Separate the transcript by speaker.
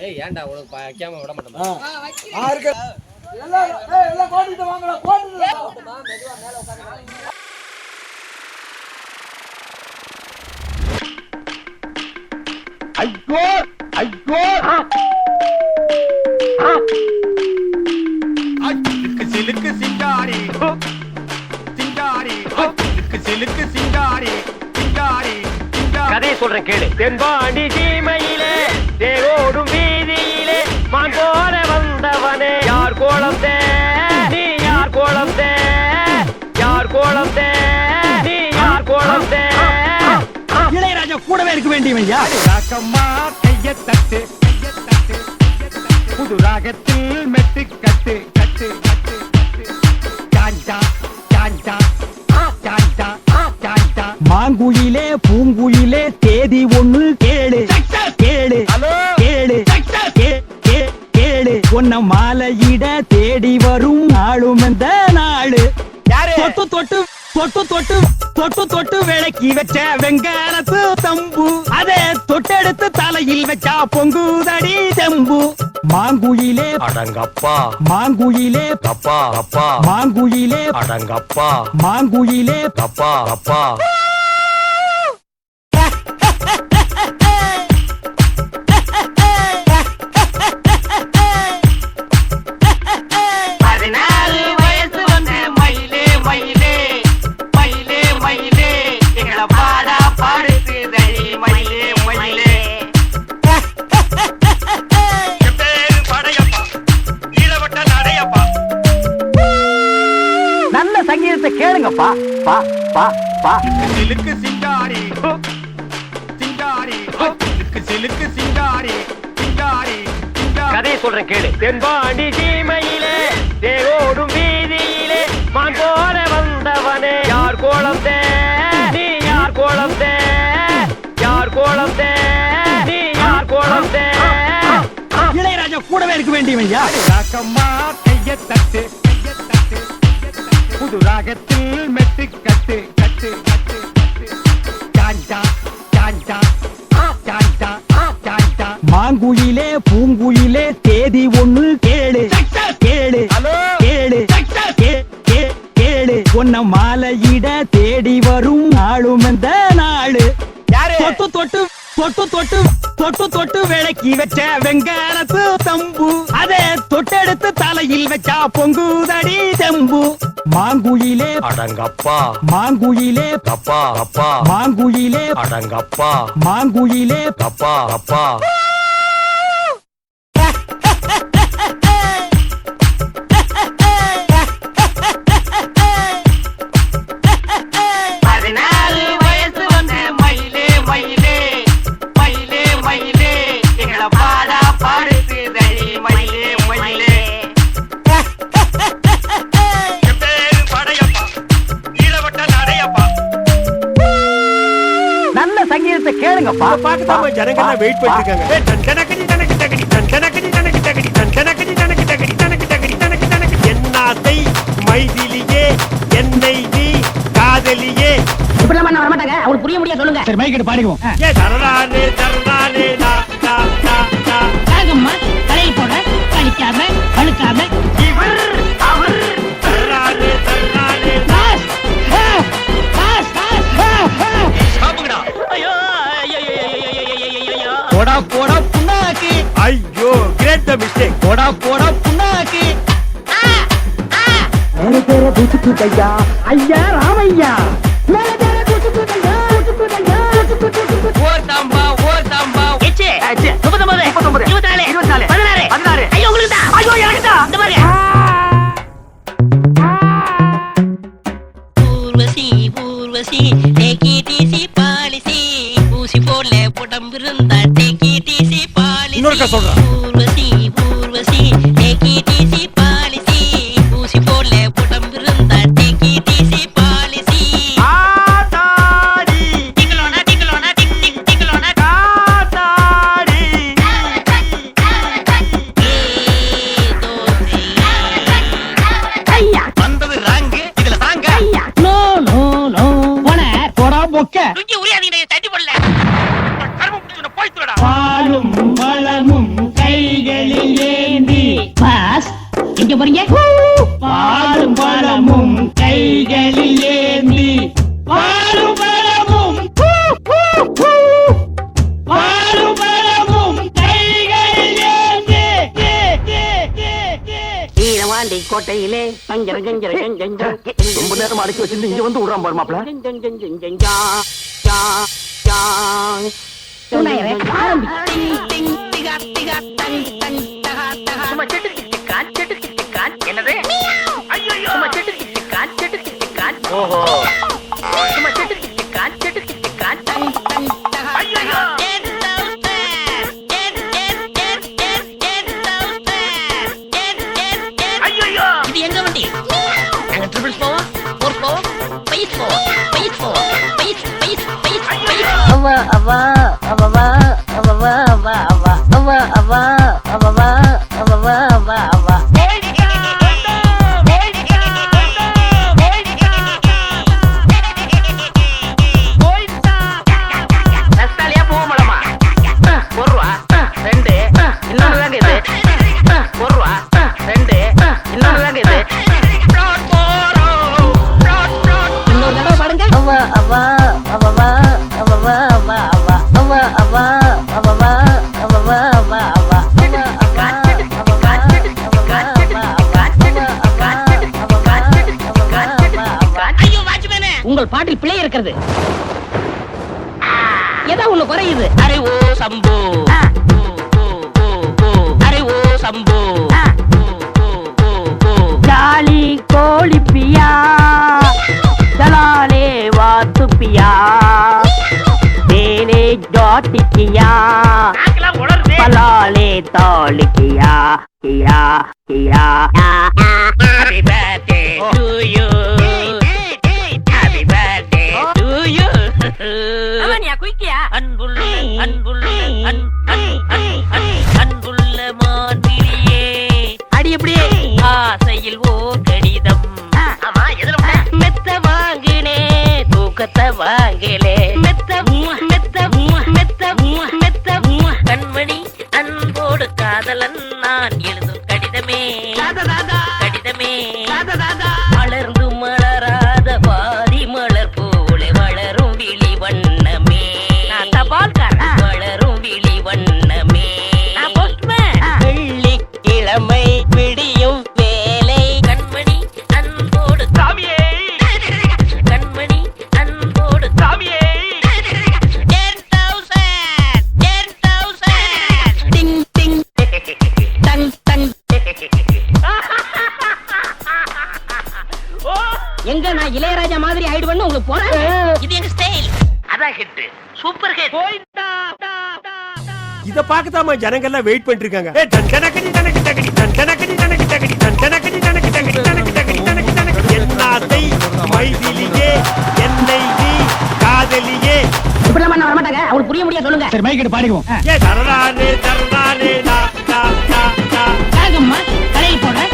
Speaker 1: ஏய் ஏன்டா உனக்கு வைக்காம விட மாட்டேன்.
Speaker 2: எல்லாம் கோட்டிட்டு வாங்கடா, கோட்டிட்டு மெதுவா மேல உட்காருங்க.
Speaker 3: ஐயோ ஐயோ சிலுக்கு சிங்காரி சிங்காரி சிலுக்கு சிங்காரி சிங்காரி
Speaker 4: கதையை சொல்றேன் கேளு. தென்பாண்டி சீமையிலே தேரோடும் வீதியிலே மான் போல வந்தவனே யார் கோலம் தே நீ யார் கோலம் தே யார் கோலம் தே நீ யார் கோலம் தே.
Speaker 5: இளையராஜா கூடவே இருக்க வேண்டியவையா.
Speaker 3: ராக்கம்மா கைய தட்டு புது ராகத்தில் மெட்டு கட்டு கட்டு கட்டு சாஞ்சா சாஞ்சா சாஞ்சா சாஞ்சா.
Speaker 5: மாங்குயிலே பூங்குயிலே தேதி ஒண்ணு கேளு கேளு கேளு கேளு. உன்ன மாலையிட தேடி வரும் நாளும் இந்த நாளு. தொட்டு தொட்டு தொட்டு தொட்டு தொட்டு தொட்டு விளக்கி வச்ச வெங்காரத்து தம்பு அதே தொட்டெடுத்து தலையில் வச்சா பொங்குதடி தெம்பு. மாங்குயிலே
Speaker 4: அடங்கப்பா
Speaker 5: மாங்குயிலே
Speaker 4: அப்பா அப்பா
Speaker 5: மாங்குயிலே
Speaker 4: அடங்கப்பா
Speaker 5: மாங்குயிலே
Speaker 4: அப்பா அப்பா.
Speaker 5: நல்ல சங்கீதத்தை கேளுங்கப்பா. பா பா பா.
Speaker 3: சிலுக்கு சிங்காரி சிங்காரி சிலுக்கு சிங்காரி சிங்காரி சிங்காரி.
Speaker 4: கதையை சொல்றேன் கேளு. தென்பாண்டி சீமையிலே தேரோடும் வீதியிலே மான் போல வந்தவனே யார் கோலம் தே நீ யார் கோலம் தே யார் கோலம் தே நீ யார் கோலம் தே.
Speaker 5: இளையராஜா கூடவே இருக்க வேண்டியவையா.
Speaker 3: ராக்கம்மா கைய தட்டு புது ராகத்தில் மெட்டு கட்டு கட்டு கட்டு சாஞ்சா சாஞ்சா சாஞ்சா சாஞ்சா.
Speaker 5: மாங்குயிலே பூங்குயிலே தேதி ஒண்ணு கேளு கேளு கேளு கேளு. உன்ன மாலையிட தேடி வரும் நாளும் இந்த நாளு. தொட்டு தொட்டு தொட்டு தொட்டு தொட்டு தொட்டு விளக்கி வச்ச வெங்காரத்து தம்பு அதே தொட்டெடுத்து தலையில் வச்சா பொங்குதடி தெம்பு. மாங்குயிலே
Speaker 4: அடங்கப்பா
Speaker 5: மாங்குயிலே
Speaker 4: அப்பா அப்பா
Speaker 5: மாங்குயிலே
Speaker 4: அடங்கப்பா
Speaker 5: மாங்குயிலே
Speaker 4: அப்பா அப்பா.
Speaker 5: நல்ல சங்கீதத்தை கேளுங்கப்பா.
Speaker 3: பாட்டுதான் ஜனங்கள்லாம் வெயிட் பண்ணிருக்காங்க. என்னாசை மைதிலியே என்னை நீ காதலியே.
Speaker 6: இப்படி எல்லாம் வர மாட்டாங்க. அவங்களுக்கு புரிய முடியாது சொல்லுங்க.
Speaker 5: சரி மைக் எடுத்து பாடிக்குவோம்.
Speaker 3: ஏ தரலானே தரலானே நா நா நா நா.
Speaker 6: ராகம்மா தலையில் போட கழிக்காம அழுக்காம
Speaker 3: இவர் அவர் தரலானே தரலானே.
Speaker 5: போடா போடா புண்ணாக்கு.
Speaker 3: ஐயோ கிரேட் மிஸ்டேக்.
Speaker 5: போடா போடா புண்ணாக்கு. ஐயா ராமையா
Speaker 4: ஓர் தாம்பா ஓர் தாம்பா.
Speaker 6: எச்சே 39 24 16 16 ஐயோ உங்களுக்கு தான். ஐயோ எனக்கு தான். இந்த மாதிரி ஊர்வசி டேக்கி டிசி பாலிசி ஊசி போல உடம்பு இருந்தா டேக்கி டிசி பாலிசி.
Speaker 3: இன்னொருக்கா சொல்றேன்.
Speaker 6: ஊர்வசி டேக்கி டிசி பாலிசி ஊசி போல உடம்பு இருந்தா டேக்கி டிசி பாலிசி.
Speaker 3: ஆதாரி
Speaker 6: டிங்களோனா டிங்களோனா டிங் டிங் டிங்களோனா
Speaker 3: ஆதாரி.
Speaker 6: ஐயா
Speaker 4: வந்தது ராங்கு இதுல தாங்க.
Speaker 6: ஐயா நோ நோ நோ போன
Speaker 5: போடா பொக்க.
Speaker 6: லுங்கி உரியாதீங்க தட்டி போடல.
Speaker 3: கர்மம் புடிச்சுன போய் துடா.
Speaker 6: எங்க போறீங்க?
Speaker 3: பாலும் பழமும் கைகளில் ஏந்தி பாலும் பழமும் பாலும் பழமும் கைகளில் ஏந்தி
Speaker 6: ஈரவாண்டி கோட்டையிலே கஞ்சர கஞ்சர கஞ்சர
Speaker 5: ரொம்ப நேரம் அடக்கி வச்சிருந்து இங்க வந்து விடுறான் பாரு மாப்பிள.
Speaker 6: என்னது? ஐயோ
Speaker 4: ஓஹோ
Speaker 6: இது எங்க வண்டி? நாங்க ட்ரிபிள்ஸ் போவோம், ஃபோர் போவோம், பைஸ் போவோம், பைஸ் போவோம், பைஸ் பைஸ் பைஸ் பைஸ்.
Speaker 7: அவா அவா அவா அவா அவா அவா அவா அவா அவா அவா அவா அவா.
Speaker 6: ரஸ்தாலியா போவோமலமா? ஒரு ரூபா, ரெண்டு, இன்னொன்று தாங்க இது. ஒரு ரூபா, ரெண்டு, இன்னொன்று தாங்க இது. இன்னொரு தடவை பாருங்க.
Speaker 7: அவா அவா அவா அவா அவா அவா அவா அவா அவா அவா அவா அவா.
Speaker 6: ஐயோ வாட்ச்மேனே, உங்கள் பாட்டில் பிழை இருக்கிறது. ஏதோ ஒண்ணு குறையுது. அரே ஓ சம்போ, அரே ஓ சம்போ.
Speaker 5: ஜாலி கோழி பியா ஜலாலே வாத்து பியா தேனே ஜாட்டி கியா பலாலே தாலி கியா கியா கியா.
Speaker 6: Happy birthday to you. Happy birthday to you. அவனியா குயிக்கியா? அன்புள்ள அன்புள்ள அன்புள்ள மாதிரியே. அடி எப்படியே? ஆசையில் ஓர் கடிதம். ஆமா எதுல மெத்த வாங்கினே தூக்கத்தை வாங்கலே. மெத்த மெத்த மெத்த மெத்த கண்மணி அன்போடு காதலன் நான் எழுதும் கடிதமே கடிதமே. மலர்ந்து மலராத பாதி மலர் போல வளரும் விழி வண்ணமே. வளரும் விழி வண்ணமே. வெள்ளிக்கிழமை விடியும் வேலை. கண்மணி அன்போடு சாமியே. கண்மணி அன்போடு சாமியே. 10,000 டிங் டிங் டங் டங். எங்க நான் இளையராஜா மாதிரி ஆயிடுவேன்னு உங்களுக்கு போறேன். இது எங்க ஸ்டைல். அதான் ஹிட், சூப்பர் ஹிட்.
Speaker 3: இத பார்க்கதாமா ஜனங்கள்லாம் வெயிட் பண்ணிட்டு இருக்காங்க. ஏ டனகடி டனகடி டனகடி டனகடி டனகடி டனகடி டனகடி டனகடி டனகடி டனகடி டனகடி டனகடி. என்னாதை மைதிலியே என்னை நீ காதலியே.
Speaker 6: இப்படி எல்லாம் வர மாட்டாங்க, அவங்களுக்கு புரிய முடியாது. சொல்லுங்க.
Speaker 3: சரி மைக் எடுத்து பாடிடுவோம். ஏ தரதானே தரதானே டா டா டா டா.
Speaker 6: ராகம்மா கடையில் போடுறேன்.